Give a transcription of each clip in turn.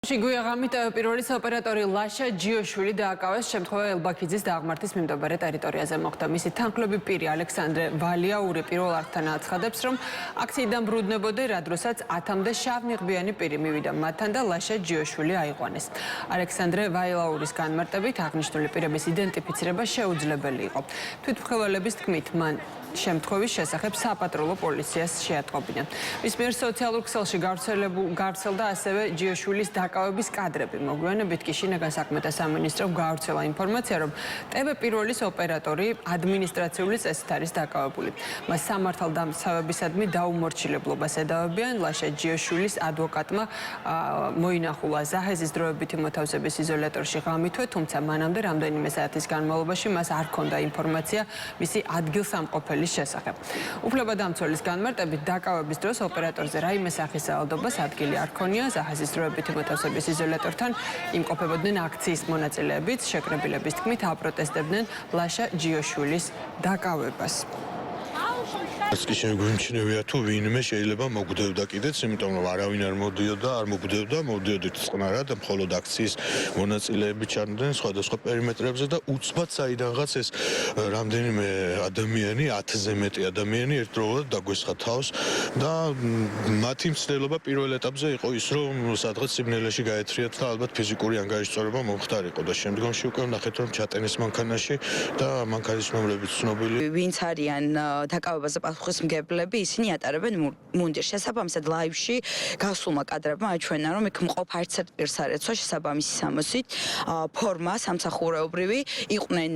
შიგუიაღამით პირველი ოპერატორი ლაშა ჯიოშვილი დააკავეს შემთხვევა ელბაქიძის დაღმართის მიმდებარე ტერიტორიაზე მოხდა. მისი თანხმლები პირი ალექსანდრე ვალიაური პირველ არხთან აცხადებს, რომ აქციიდან ბრუდნებოდა რა დროსაც 10-მდე შავნიღბიანი პირი მივიდა მათთან და ლაშა ჯიოშვილი აიყვანეს. ალექსანდრე ვალიაურის განმარტებით აღნიშნული პირების იდენტიფიცირება შეუძლებელი იყო. თვითმხილველების თქმით, მან შემთხვევის შესახებ საპატრულო პოლიციას შეატყობინა. მის მიერ სოციალურ ქსელში გავრცელდა ასევე ჯიოშვილის დაკავების კადრები. მოგვიანებით კი შინაგან საქმეთა სამინისტრომ გაავრცელა ინფორმაცია, რომ ტv პირველის ოპერატორი ადმინისტრაციული წესით არის დაკავებული. მას სამართალდამცავებისადმი დაუმორჩილებლობას ედავებიან. ლაშა ჯიოშვილის ადვოკატმა მოინახულა ზაჰეზის დროებითი მოთავსების იზოლატორში ღამითვე, თუმცა მანამდე რამდენიმე საათის განმავლობაში მას არ ჰქონდა ინფორმაცია მისი ადგილსამყოფელი შესახებ. უფლებადამცველის განმარტებით დაკავების დროს ოპერატორზე რაიმე სახის საავადმყოფოს ადგილი არ ჰქონია. ზაჰეზის დროებითი მოთავსების იზოლატორთან იმყოფებოდნენ აქციის მონაწილეებიც. შეკრებილების თქმით აპროტესტებდნენ ლაშა ჯიოშვილის დაკავებას. ეს კი შეგვიმჩნევია თუ ვინმე შეიძლება მოგვდევდა კიდეც, იმიტომ რომ არავინ არ მოგვდევდა, მოვდიოდით წყნარად, მხოლოდ აქციის მონაწილეები ჩანდნენ სხვადასხვა პერიმეტრებზე და უცბად საიდანღაც ეს რამდენიმე ადამიანი, 10-ზე მეტი ადამიანი ერთდროულად დაგვესხა თავს და მათი მცდელობა პირველ ეტაპზე იყო ის, რომ სადღაც სიბნელეში გაეთრიათ და ალბათ ფიზიკური ანგარიშწორება მომხდარიყო და შემდგომში უკვე ვნახეთ, რომ ჩატენეს მანქანაში და მანქანის ნომრებიც ცნობილი. ვინც არიან დაკავებაზე პასუხისმგებლები, ისინი ატარებენ მუნდირს. შესაბამისად ლაივში გასულმა კადრებმა აჩვენა, რომ იქ მყოფ არც ერთ პირს არ ეცვა შესაბამისი სამოსით ფორმა სამსახურეობრივი, იყვნენ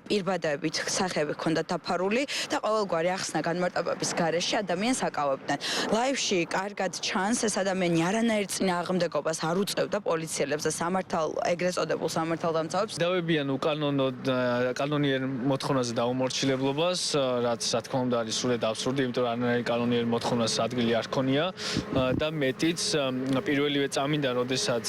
პირბადებით სახეები ჰქონდათ დაფარული და ყოველგვარი ახსნა განმარტებების გარეშე ადამიანს აკავებდნენ. ლაივში კარგად ჩანს, ეს ადამიანი არანაირ წინააღმდეგობას არ უწევდა პოლიციელებს და ეგრეთ წოდებულ სამართალდამცავებს. დავებიან კანონიერ მოთხოვნაზე დაუმორჩილებლობას, რაც რა თქმა უნდა არის სრულად აბსურდი, იმიტომ რომ არანაირი კანონიერ მოთხოვნას ადგილი არ ჰქონია და მეტიც პირველივე წამიდან, როდესაც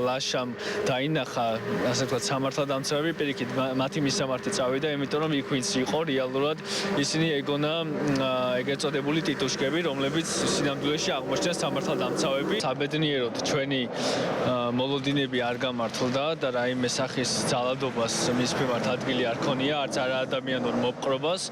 ლაშამ დაინახა, ასე ვთქვათ, სამართალდამცავები, პირიქით მათი მისამართი წავიდა, იმიტომ რომ იქ ვინც იყო რეალურად ისინი ეგონა ეგრეთ წოდებული ტიტუშკები, რომლებიც სინამდვილეში აღმოჩნდა სამართალდამცავები. საბედნიეროდ ჩვენი მოლოდინები არ გამართლდა და რაიმე სახის ძალადობას მის მიმართ ადგილი არ ჰქონია, არც არაადამიანურ მოპყრობას.